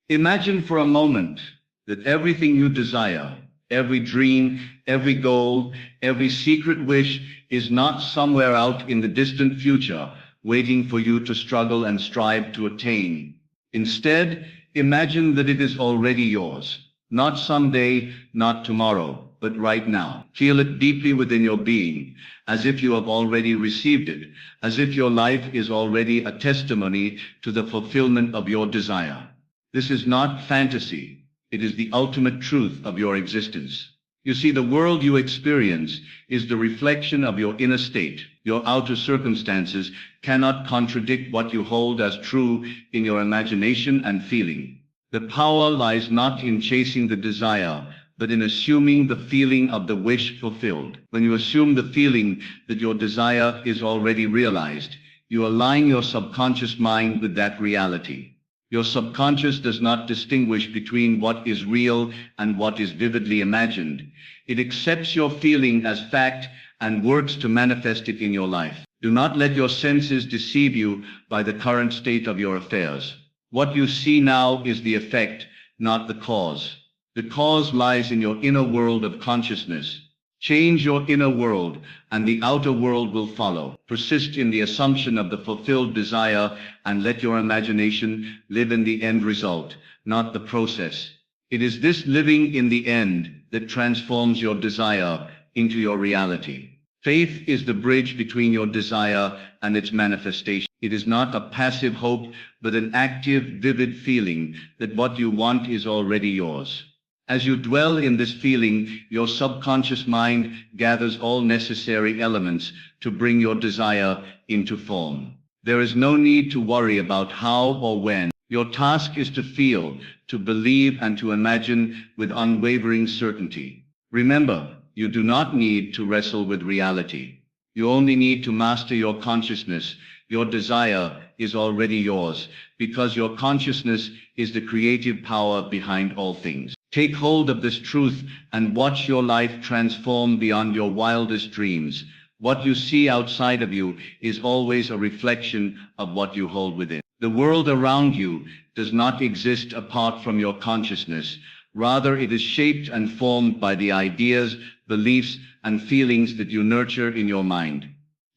Imagine for a moment that everything you desire, every dream, every goal, every secret wish is not somewhere out in the distant future, waiting for you to struggle and strive to attain. Instead, imagine that it is already yours. Not someday, not tomorrow, but right now. Feel it deeply within your being, as if you have already received it, as if your life is already a testimony to the fulfillment of your desire. This is not fantasy. It is the ultimate truth of your existence. You see, the world you experience is the reflection of your inner state. Your outer circumstances cannot contradict what you hold as true in your imagination and feeling. The power lies not in chasing the desire, but in assuming the feeling of the wish fulfilled. When you assume the feeling that your desire is already realized, you align your subconscious mind with that reality. Your subconscious does not distinguish between what is real and what is vividly imagined. It accepts your feeling as fact and works to manifest it in your life. Do not let your senses deceive you by the current state of your affairs. What you see now is the effect, not the cause. The cause lies in your inner world of consciousness. Change your inner world, and the outer world will follow. Persist in the assumption of the fulfilled desire, and let your imagination live in the end result, not the process. It is this living in the end that transforms your desire into your reality. Faith is the bridge between your desire and its manifestation. It is not a passive hope, but an active, vivid feeling that what you want is already yours. As you dwell in this feeling, your subconscious mind gathers all necessary elements to bring your desire into form. There is no need to worry about how or when. Your task is to feel, to believe, and to imagine with unwavering certainty. Remember, you do not need to wrestle with reality. You only need to master your consciousness. Your desire is already yours, because your consciousness is the creative power behind all things. Take hold of this truth and watch your life transform beyond your wildest dreams. What you see outside of you is always a reflection of what you hold within. The world around you does not exist apart from your consciousness. Rather, it is shaped and formed by the ideas, beliefs, and feelings that you nurture in your mind.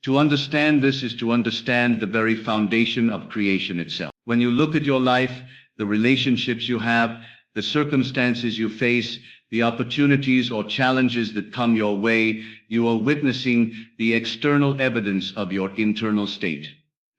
To understand this is to understand the very foundation of creation itself. When you look at your life, the relationships you have, the circumstances you face, the opportunities or challenges that come your way, you are witnessing the external evidence of your internal state.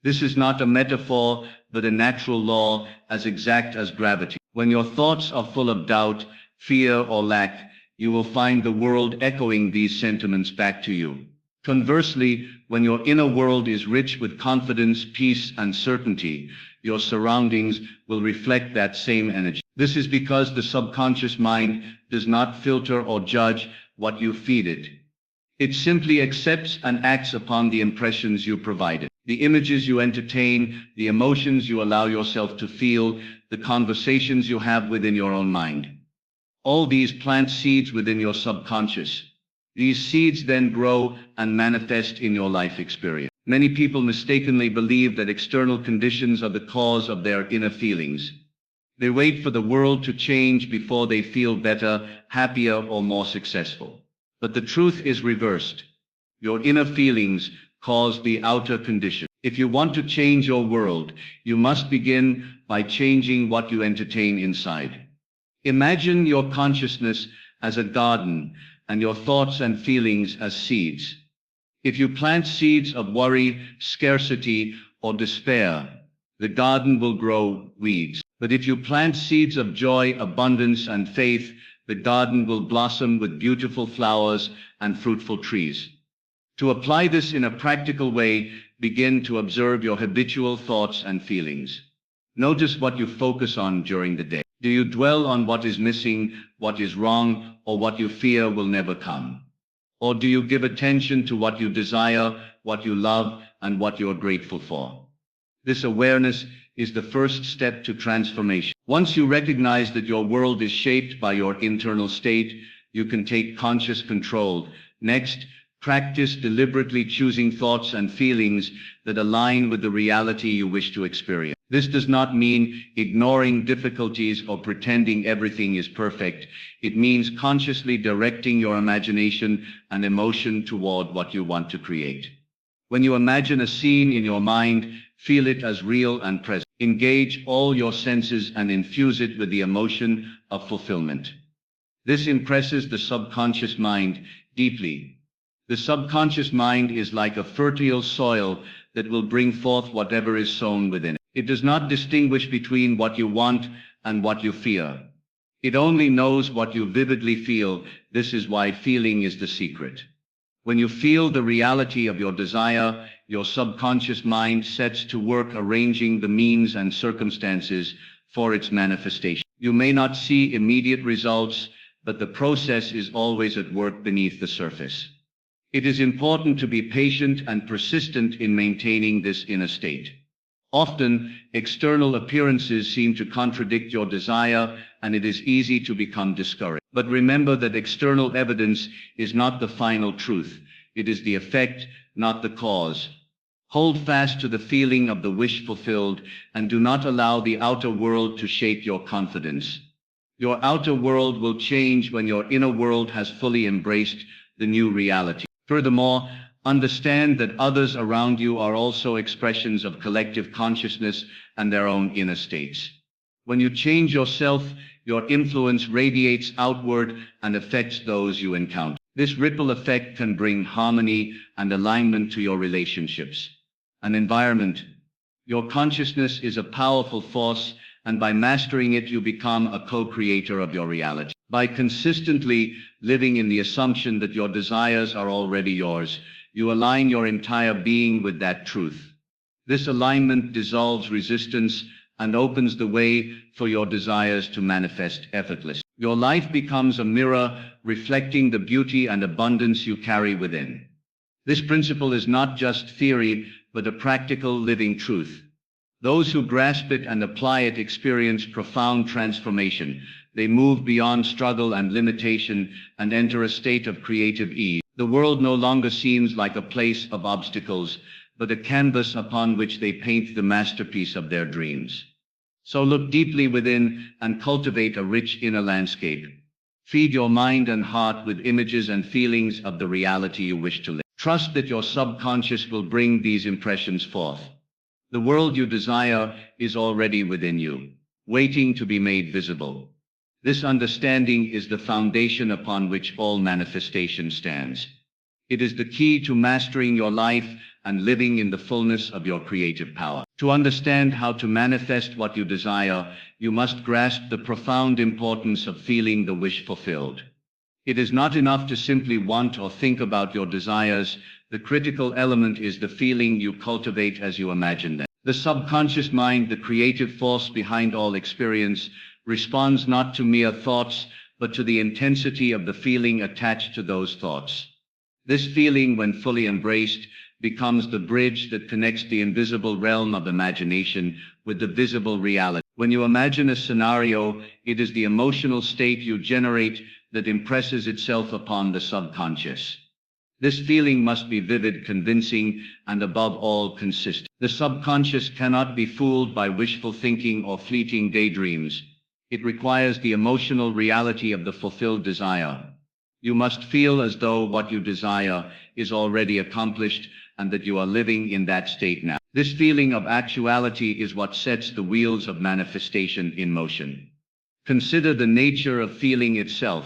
This is not a metaphor, but a natural law as exact as gravity. When your thoughts are full of doubt, fear, or lack, you will find the world echoing these sentiments back to you. Conversely, when your inner world is rich with confidence, peace, and certainty, your surroundings will reflect that same energy. This is because the subconscious mind does not filter or judge what you feed it. It simply accepts and acts upon the impressions you provide it. The images you entertain, the emotions you allow yourself to feel, the conversations you have within your own mind. All these plant seeds within your subconscious. These seeds then grow and manifest in your life experience. Many people mistakenly believe that external conditions are the cause of their inner feelings. They wait for the world to change before they feel better, happier, or more successful. But the truth is reversed. Your inner feelings cause the outer condition. If you want to change your world, you must begin by changing what you entertain inside. Imagine your consciousness as a garden and your thoughts and feelings as seeds. If you plant seeds of worry, scarcity, or despair, the garden will grow weeds. But if you plant seeds of joy, abundance, and faith, the garden will blossom with beautiful flowers and fruitful trees. To apply this in a practical way, begin to observe your habitual thoughts and feelings. Notice what you focus on during the day. Do you dwell on what is missing, what is wrong, or what you fear will never come? Or do you give attention to what you desire, what you love, and what you are grateful for? This awareness is the first step to transformation. Once you recognize that your world is shaped by your internal state, you can take conscious control. Next, practice deliberately choosing thoughts and feelings that align with the reality you wish to experience. This does not mean ignoring difficulties or pretending everything is perfect. It means consciously directing your imagination and emotion toward what you want to create. When you imagine a scene in your mind, feel it as real and present. Engage all your senses and infuse it with the emotion of fulfillment. This impresses the subconscious mind deeply. The subconscious mind is like a fertile soil that will bring forth whatever is sown within it. It does not distinguish between what you want and what you fear. It only knows what you vividly feel. This is why feeling is the secret. When you feel the reality of your desire, your subconscious mind sets to work arranging the means and circumstances for its manifestation. You may not see immediate results, but the process is always at work beneath the surface. It is important to be patient and persistent in maintaining this inner state. Often, external appearances seem to contradict your desire, and it is easy to become discouraged. But remember that external evidence is not the final truth. It is the effect, not the cause. Hold fast to the feeling of the wish fulfilled, and do not allow the outer world to shake your confidence. Your outer world will change when your inner world has fully embraced the new reality. Furthermore, understand that others around you are also expressions of collective consciousness and their own inner states. When you change yourself, your influence radiates outward and affects those you encounter. This ripple effect can bring harmony and alignment to your relationships. An environment. Your consciousness is a powerful force, and by mastering it, you become a co-creator of your reality. By consistently living in the assumption that your desires are already yours, you align your entire being with that truth. This alignment dissolves resistance and opens the way for your desires to manifest effortlessly. Your life becomes a mirror reflecting the beauty and abundance you carry within. This principle is not just theory, but a practical living truth. Those who grasp it and apply it experience profound transformation. They move beyond struggle and limitation and enter a state of creative ease. The world no longer seems like a place of obstacles, but a canvas upon which they paint the masterpiece of their dreams. So look deeply within and cultivate a rich inner landscape. Feed your mind and heart with images and feelings of the reality you wish to live. Trust that your subconscious will bring these impressions forth. The world you desire is already within you, waiting to be made visible. This understanding is the foundation upon which all manifestation stands. It is the key to mastering your life and living in the fullness of your creative power. To understand how to manifest what you desire, you must grasp the profound importance of feeling the wish fulfilled. It is not enough to simply want or think about your desires. The critical element is the feeling you cultivate as you imagine them. The subconscious mind, the creative force behind all experience, responds not to mere thoughts, but to the intensity of the feeling attached to those thoughts. This feeling, when fully embraced, becomes the bridge that connects the invisible realm of imagination with the visible reality. When you imagine a scenario, it is the emotional state you generate that impresses itself upon the subconscious. This feeling must be vivid, convincing, and above all, consistent. The subconscious cannot be fooled by wishful thinking or fleeting daydreams. It requires the emotional reality of the fulfilled desire. You must feel as though what you desire is already accomplished and that you are living in that state now. This feeling of actuality is what sets the wheels of manifestation in motion. Consider the nature of feeling itself.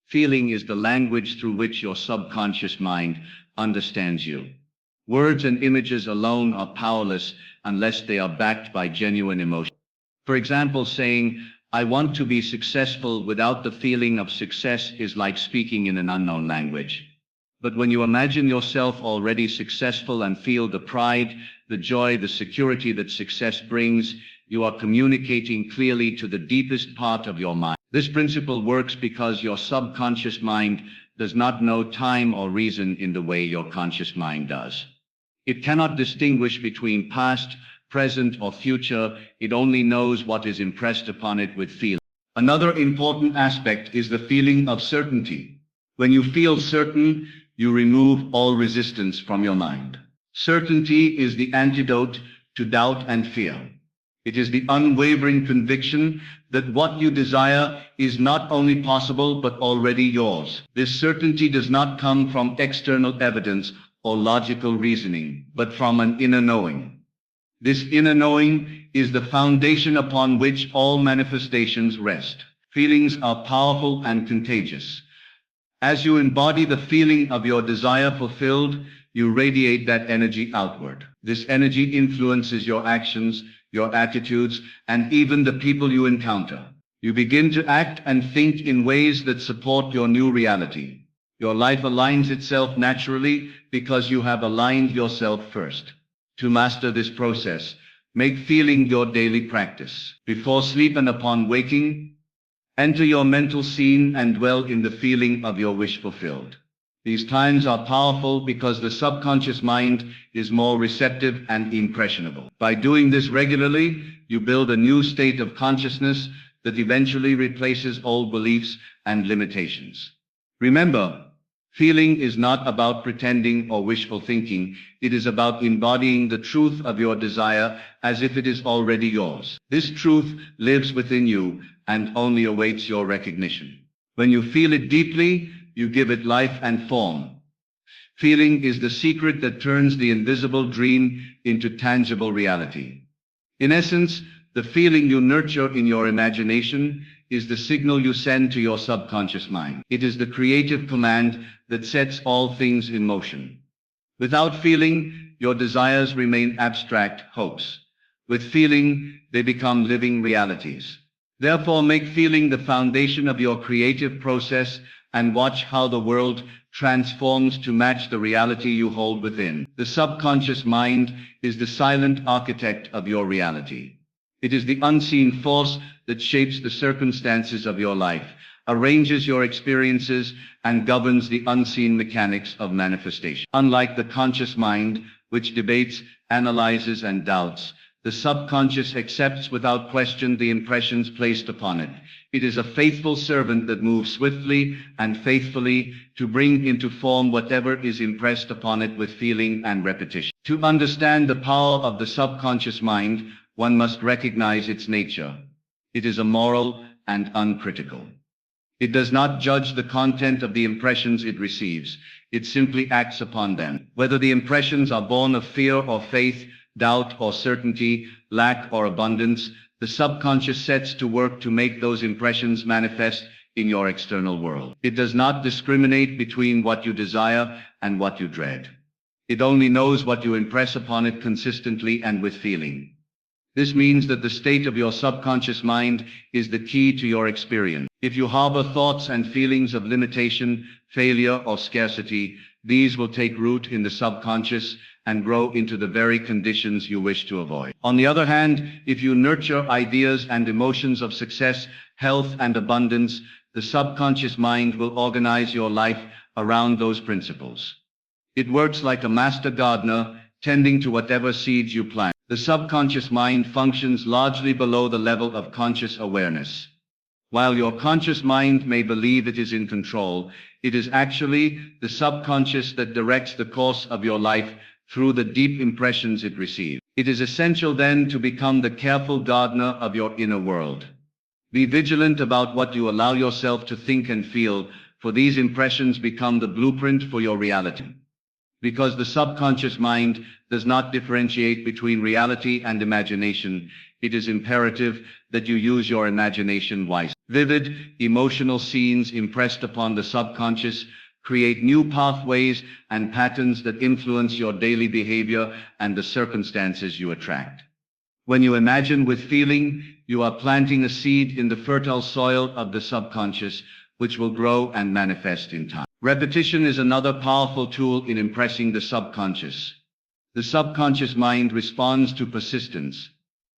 Feeling is the language through which your subconscious mind understands you. Words and images alone are powerless unless they are backed by genuine emotion. For example, saying, "I want to be successful," without the feeling of success is like speaking in an unknown language. But when you imagine yourself already successful and feel the pride, the joy, the security that success brings, you are communicating clearly to the deepest part of your mind. This principle works because your subconscious mind does not know time or reason in the way your conscious mind does. It cannot distinguish between past, present, or future. It only knows what is impressed upon it with feeling. Another important aspect is the feeling of certainty. When you feel certain, you remove all resistance from your mind. Certainty is the antidote to doubt and fear. It is the unwavering conviction that what you desire is not only possible but already yours. This certainty does not come from external evidence or logical reasoning, but from an inner knowing. This inner knowing is the foundation upon which all manifestations rest. Feelings are powerful and contagious. As you embody the feeling of your desire fulfilled, you radiate that energy outward. This energy influences your actions, your attitudes, and even the people you encounter. You begin to act and think in ways that support your new reality. Your life aligns itself naturally because you have aligned yourself first. To master this process, make feeling your daily practice. Before sleep and upon waking, enter your mental scene and dwell in the feeling of your wish fulfilled. These times are powerful because the subconscious mind is more receptive and impressionable. By doing this regularly, you build a new state of consciousness that eventually replaces old beliefs and limitations. Remember, feeling is not about pretending or wishful thinking. It is about embodying the truth of your desire as if it is already yours. This truth lives within you and only awaits your recognition. When you feel it deeply, you give it life and form. Feeling is the secret that turns the invisible dream into tangible reality. In essence, the feeling you nurture in your imagination is the signal you send to your subconscious mind. It is the creative command that sets all things in motion. Without feeling, your desires remain abstract hopes. With feeling, they become living realities. Therefore, make feeling the foundation of your creative process and watch how the world transforms to match the reality you hold within. The subconscious mind is the silent architect of your reality. It is the unseen force that shapes the circumstances of your life, arranges your experiences, and governs the unseen mechanics of manifestation. Unlike the conscious mind, which debates, analyzes, and doubts, the subconscious accepts without question the impressions placed upon it. It is a faithful servant that moves swiftly and faithfully to bring into form whatever is impressed upon it with feeling and repetition. To understand the power of the subconscious mind, one must recognize its nature. It is immoral and uncritical. It does not judge the content of the impressions it receives. It simply acts upon them. Whether the impressions are born of fear or faith, doubt or certainty, lack or abundance, the subconscious sets to work to make those impressions manifest in your external world. It does not discriminate between what you desire and what you dread. It only knows what you impress upon it consistently and with feeling. This means that the state of your subconscious mind is the key to your experience. If you harbor thoughts and feelings of limitation, failure, or scarcity, these will take root in the subconscious and grow into the very conditions you wish to avoid. On the other hand, if you nurture ideas and emotions of success, health, and abundance, the subconscious mind will organize your life around those principles. It works like a master gardener, tending to whatever seeds you plant. The subconscious mind functions largely below the level of conscious awareness. While your conscious mind may believe it is in control, it is actually the subconscious that directs the course of your life through the deep impressions it receives. It is essential then to become the careful gardener of your inner world. Be vigilant about what you allow yourself to think and feel, for these impressions become the blueprint for your reality. Because the subconscious mind does not differentiate between reality and imagination, it is imperative that you use your imagination wisely. Vivid, emotional scenes impressed upon the subconscious create new pathways and patterns that influence your daily behavior and the circumstances you attract. When you imagine with feeling, you are planting a seed in the fertile soil of the subconscious, which will grow and manifest in time. Repetition is another powerful tool in impressing the subconscious. The subconscious mind responds to persistence.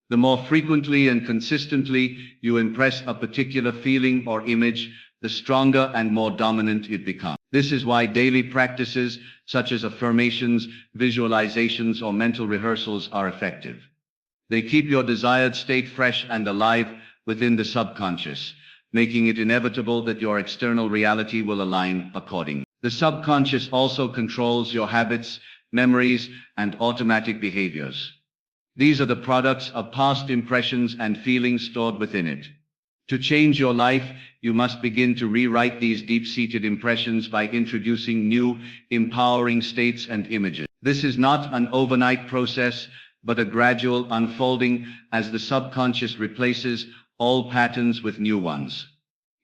The more frequently and consistently you impress a particular feeling or image, the stronger and more dominant it becomes. This is why daily practices such as affirmations, visualizations, or mental rehearsals are effective. They keep your desired state fresh and alive within the subconscious, making it inevitable that your external reality will align accordingly. The subconscious also controls your habits, memories, and automatic behaviors. These are the products of past impressions and feelings stored within it. To change your life, you must begin to rewrite these deep-seated impressions by introducing new, empowering states and images. This is not an overnight process, but a gradual unfolding as the subconscious replaces old patterns with new ones.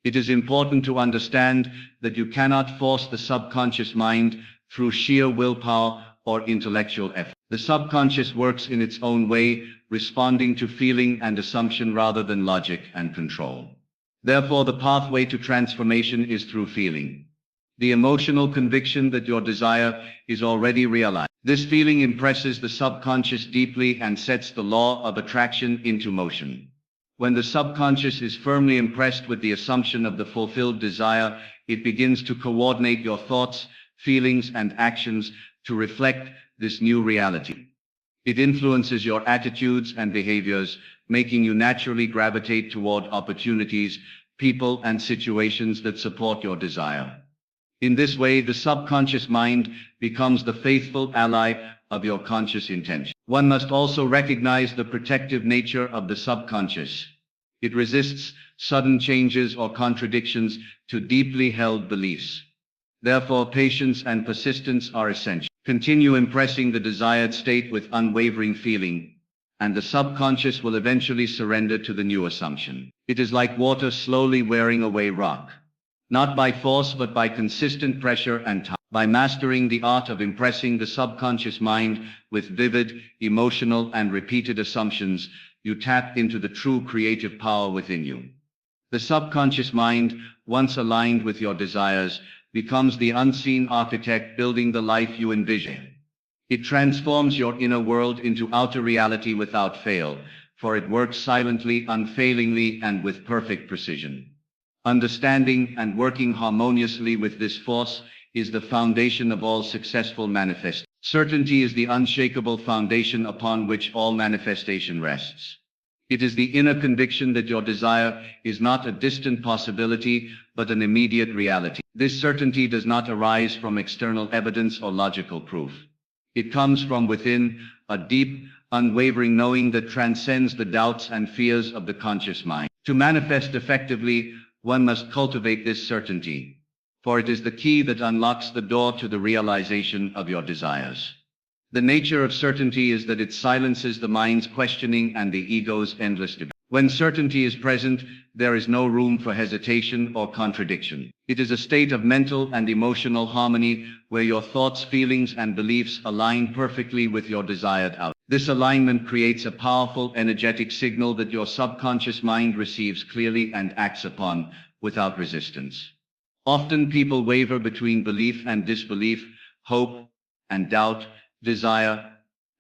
It is important to understand that you cannot force the subconscious mind through sheer willpower or intellectual effort. The subconscious works in its own way, responding to feeling and assumption rather than logic and control. Therefore, the pathway to transformation is through feeling. The emotional conviction that your desire is already realized. This feeling impresses the subconscious deeply and sets the law of attraction into motion. When the subconscious is firmly impressed with the assumption of the fulfilled desire, it begins to coordinate your thoughts, feelings, and actions to reflect this new reality. It influences your attitudes and behaviors, making you naturally gravitate toward opportunities, people, and situations that support your desire. In this way, the subconscious mind becomes the faithful ally of your conscious intention. One must also recognize the protective nature of the subconscious. It resists sudden changes or contradictions to deeply held beliefs. Therefore, patience and persistence are essential. Continue impressing the desired state with unwavering feeling, and the subconscious will eventually surrender to the new assumption. It is like water slowly wearing away rock. Not by force but by consistent pressure and time. By mastering the art of impressing the subconscious mind with vivid, emotional, and repeated assumptions, you tap into the true creative power within you. The subconscious mind, once aligned with your desires, becomes the unseen architect building the life you envision. It transforms your inner world into outer reality without fail, for it works silently, unfailingly, and with perfect precision. Understanding and working harmoniously with this force is the foundation of all successful manifestation. Certainty is the unshakable foundation upon which all manifestation rests. It is the inner conviction that your desire is not a distant possibility, but an immediate reality. This certainty does not arise from external evidence or logical proof. It comes from within, a deep, unwavering knowing that transcends the doubts and fears of the conscious mind. To manifest effectively, one must cultivate this certainty, for it is the key that unlocks the door to the realization of your desires. The nature of certainty is that it silences the mind's questioning and the ego's endless debate. When certainty is present, there is no room for hesitation or contradiction. It is a state of mental and emotional harmony where your thoughts, feelings, and beliefs align perfectly with your desired outcome. This alignment creates a powerful, energetic signal that your subconscious mind receives clearly and acts upon without resistance. Often people waver between belief and disbelief, hope and doubt, desire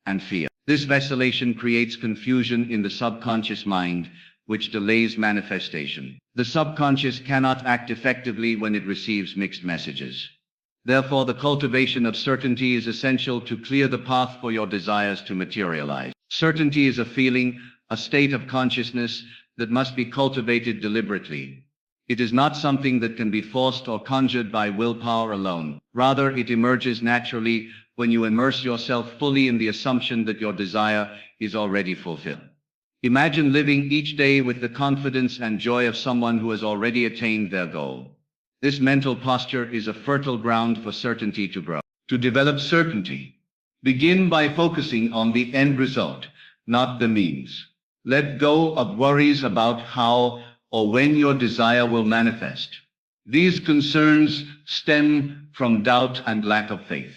and fear. This vacillation creates confusion in the subconscious mind, which delays manifestation. The subconscious cannot act effectively when it receives mixed messages. Therefore, the cultivation of certainty is essential to clear the path for your desires to materialize. Certainty is a feeling, a state of consciousness that must be cultivated deliberately. It is not something that can be forced or conjured by willpower alone. Rather, it emerges naturally when you immerse yourself fully in the assumption that your desire is already fulfilled. Imagine living each day with the confidence and joy of someone who has already attained their goal. This mental posture is a fertile ground for certainty to grow. To develop certainty, begin by focusing on the end result, not the means. Let go of worries about how or when your desire will manifest. These concerns stem from doubt and lack of faith.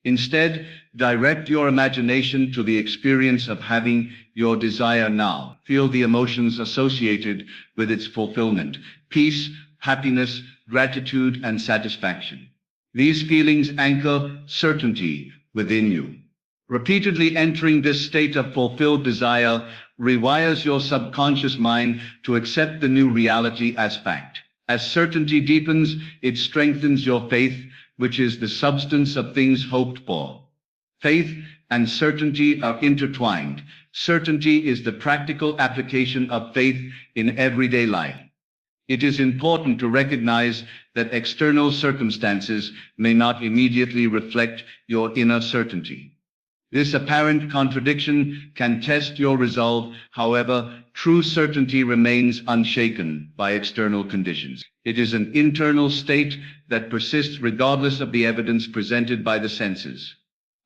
Instead, direct your imagination to the experience of having your desire now. Feel the emotions associated with its fulfillment: peace, happiness, gratitude, and satisfaction. These feelings anchor certainty within you. Repeatedly entering this state of fulfilled desire rewires your subconscious mind to accept the new reality as fact. As certainty deepens, it strengthens your faith, which is the substance of things hoped for. Faith and certainty are intertwined. Certainty is the practical application of faith in everyday life. It is important to recognize that external circumstances may not immediately reflect your inner certainty. This apparent contradiction can test your resolve. However, true certainty remains unshaken by external conditions. It is an internal state that persists regardless of the evidence presented by the senses.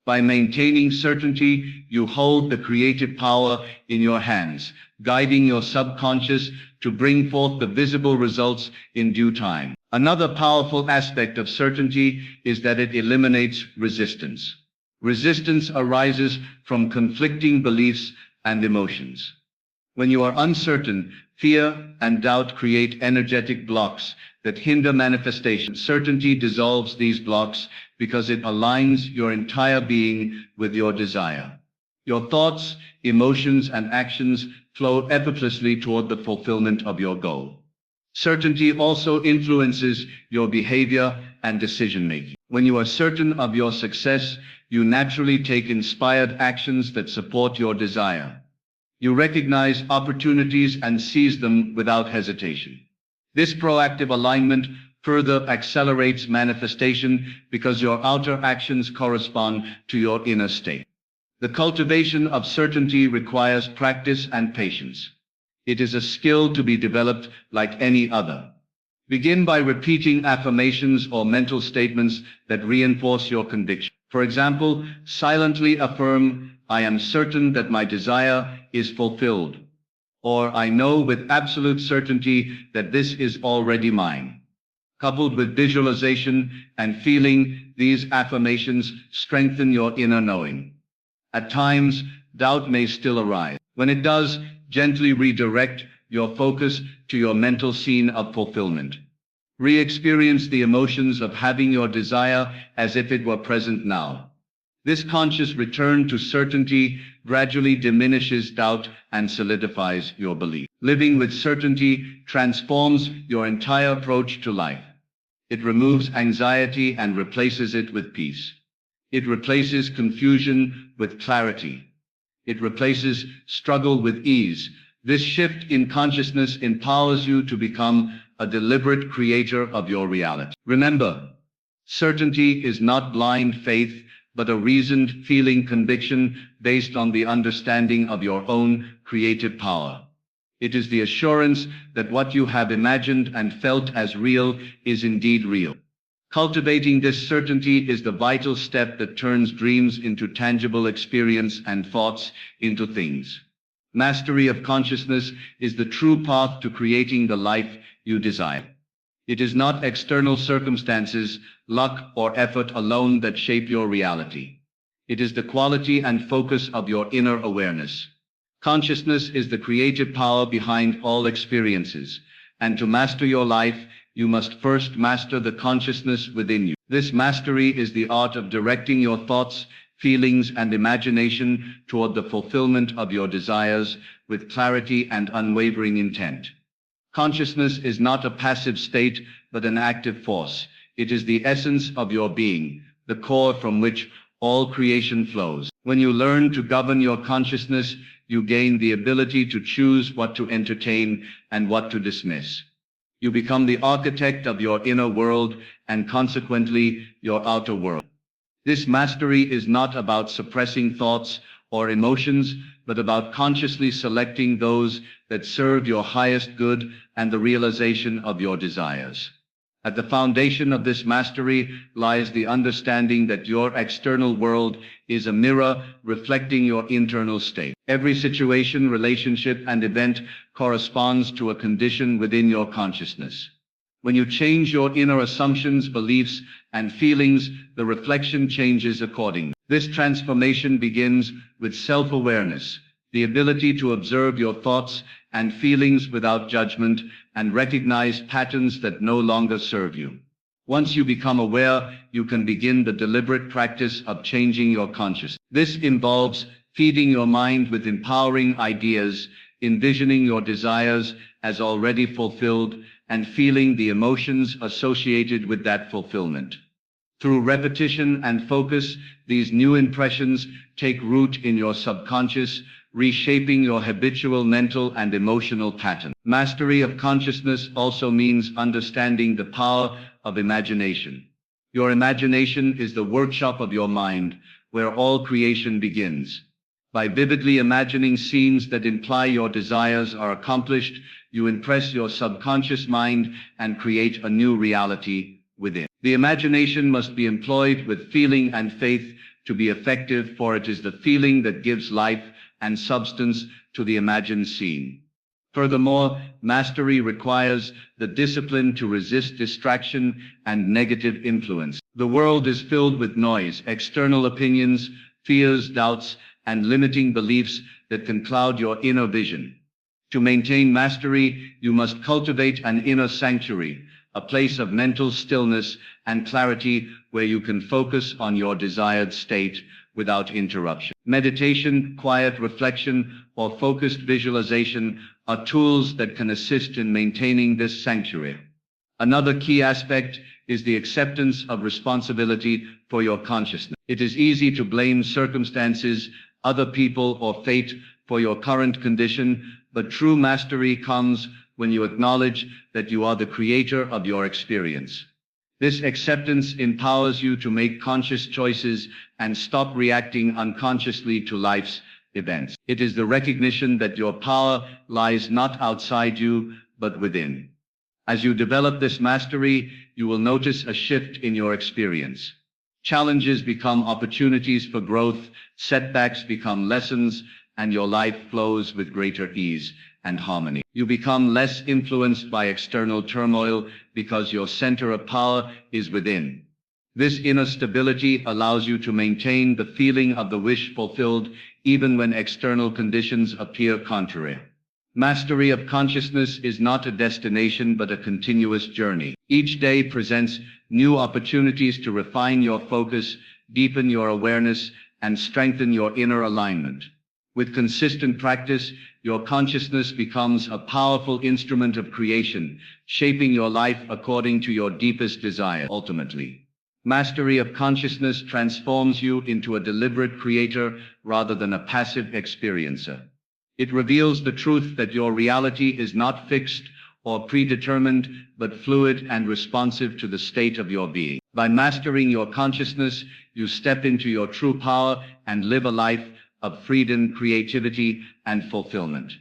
By maintaining certainty, you hold the creative power in your hands, guiding your subconscious to bring forth the visible results in due time. Another powerful aspect of certainty is that it eliminates resistance. Resistance arises from conflicting beliefs and emotions. When you are uncertain, fear and doubt create energetic blocks that hinder manifestation. Certainty dissolves these blocks because it aligns your entire being with your desire. Your thoughts, emotions, and actions flow effortlessly toward the fulfillment of your goal. Certainty also influences your behavior and decision-making. When you are certain of your success, you naturally take inspired actions that support your desire. You recognize opportunities and seize them without hesitation. This proactive alignment further accelerates manifestation because your outer actions correspond to your inner state. The cultivation of certainty requires practice and patience. It is a skill to be developed like any other. Begin by repeating affirmations or mental statements that reinforce your conviction. For example, silently affirm, "I am certain that my desire is fulfilled," or "I know with absolute certainty that this is already mine." Coupled with visualization and feeling, these affirmations strengthen your inner knowing. At times, doubt may still arise. When it does, gently redirect your focus to your mental scene of fulfillment. Re-experience the emotions of having your desire as if it were present now. This conscious return to certainty gradually diminishes doubt and solidifies your belief. Living with certainty transforms your entire approach to life. It removes anxiety and replaces it with peace. It replaces confusion with clarity. It replaces struggle with ease. This shift in consciousness empowers you to become a deliberate creator of your reality. Remember, certainty is not blind faith, but a reasoned feeling conviction based on the understanding of your own creative power. It is the assurance that what you have imagined and felt as real is indeed real. Cultivating this certainty is the vital step that turns dreams into tangible experience and thoughts into things. Mastery of consciousness is the true path to creating the life you desire. It is not external circumstances, luck, or effort alone that shape your reality. It is the quality and focus of your inner awareness. Consciousness is the creative power behind all experiences, and to master your life, you must first master the consciousness within you. This mastery is the art of directing your thoughts, feelings, and imagination toward the fulfillment of your desires with clarity and unwavering intent. Consciousness is not a passive state, but an active force. It is the essence of your being, the core from which all creation flows. When you learn to govern your consciousness, you gain the ability to choose what to entertain and what to dismiss. You become the architect of your inner world and consequently your outer world. This mastery is not about suppressing thoughts or emotions, but about consciously selecting those that serve your highest good and the realization of your desires. At the foundation of this mastery lies the understanding that your external world is a mirror reflecting your internal state. Every situation, relationship, and event corresponds to a condition within your consciousness. When you change your inner assumptions, beliefs, and feelings, the reflection changes accordingly. This transformation begins with self-awareness, the ability to observe your thoughts and feelings without judgment and recognize patterns that no longer serve you. Once you become aware, you can begin the deliberate practice of changing your consciousness. This involves feeding your mind with empowering ideas, envisioning your desires as already fulfilled, and feeling the emotions associated with that fulfillment. Through repetition and focus, these new impressions take root in your subconscious, reshaping your habitual mental and emotional pattern. Mastery of consciousness also means understanding the power of imagination. Your imagination is the workshop of your mind, where all creation begins. By vividly imagining scenes that imply your desires are accomplished, you impress your subconscious mind and create a new reality within. The imagination must be employed with feeling and faith to be effective, for it is the feeling that gives life and substance to the imagined scene. Furthermore, mastery requires the discipline to resist distraction and negative influence. The world is filled with noise, external opinions, fears, doubts, and limiting beliefs that can cloud your inner vision. To maintain mastery, you must cultivate an inner sanctuary, a place of mental stillness and clarity where you can focus on your desired state without interruption. Meditation, quiet reflection, or focused visualization are tools that can assist in maintaining this sanctuary. Another key aspect is the acceptance of responsibility for your consciousness. It is easy to blame circumstances, other people, or fate for your current condition, but true mastery comes when you acknowledge that you are the creator of your experience. This acceptance empowers you to make conscious choices and stop reacting unconsciously to life's events. It is the recognition that your power lies not outside you, but within. As you develop this mastery, you will notice a shift in your experience. Challenges become opportunities for growth, setbacks become lessons, and your life flows with greater ease and harmony. You become less influenced by external turmoil because your center of power is within. This inner stability allows you to maintain the feeling of the wish fulfilled even when external conditions appear contrary. Mastery of consciousness is not a destination but a continuous journey. Each day presents new opportunities to refine your focus, deepen your awareness, and strengthen your inner alignment. With consistent practice, your consciousness becomes a powerful instrument of creation, shaping your life according to your deepest desire. Ultimately, mastery of consciousness transforms you into a deliberate creator rather than a passive experiencer. It reveals the truth that your reality is not fixed or predetermined, but fluid and responsive to the state of your being. By mastering your consciousness, you step into your true power and live a life of freedom, creativity, and fulfillment.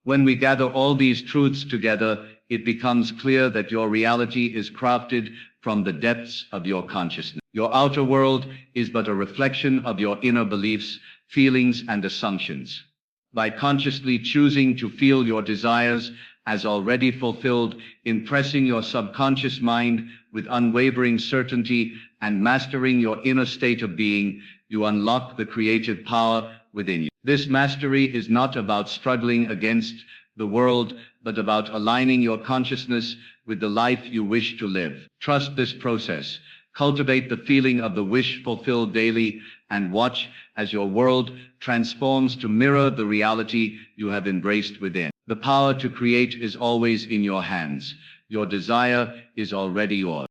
When we gather all these truths together, it becomes clear that your reality is crafted from the depths of your consciousness. Your outer world is but a reflection of your inner beliefs, feelings, and assumptions. By consciously choosing to feel your desires as already fulfilled, impressing your subconscious mind with unwavering certainty, and mastering your inner state of being, you unlock the creative power within you. This mastery is not about struggling against the world, but about aligning your consciousness with the life you wish to live. Trust this process. Cultivate the feeling of the wish fulfilled daily, and watch as your world transforms to mirror the reality you have embraced within. The power to create is always in your hands. Your desire is already yours.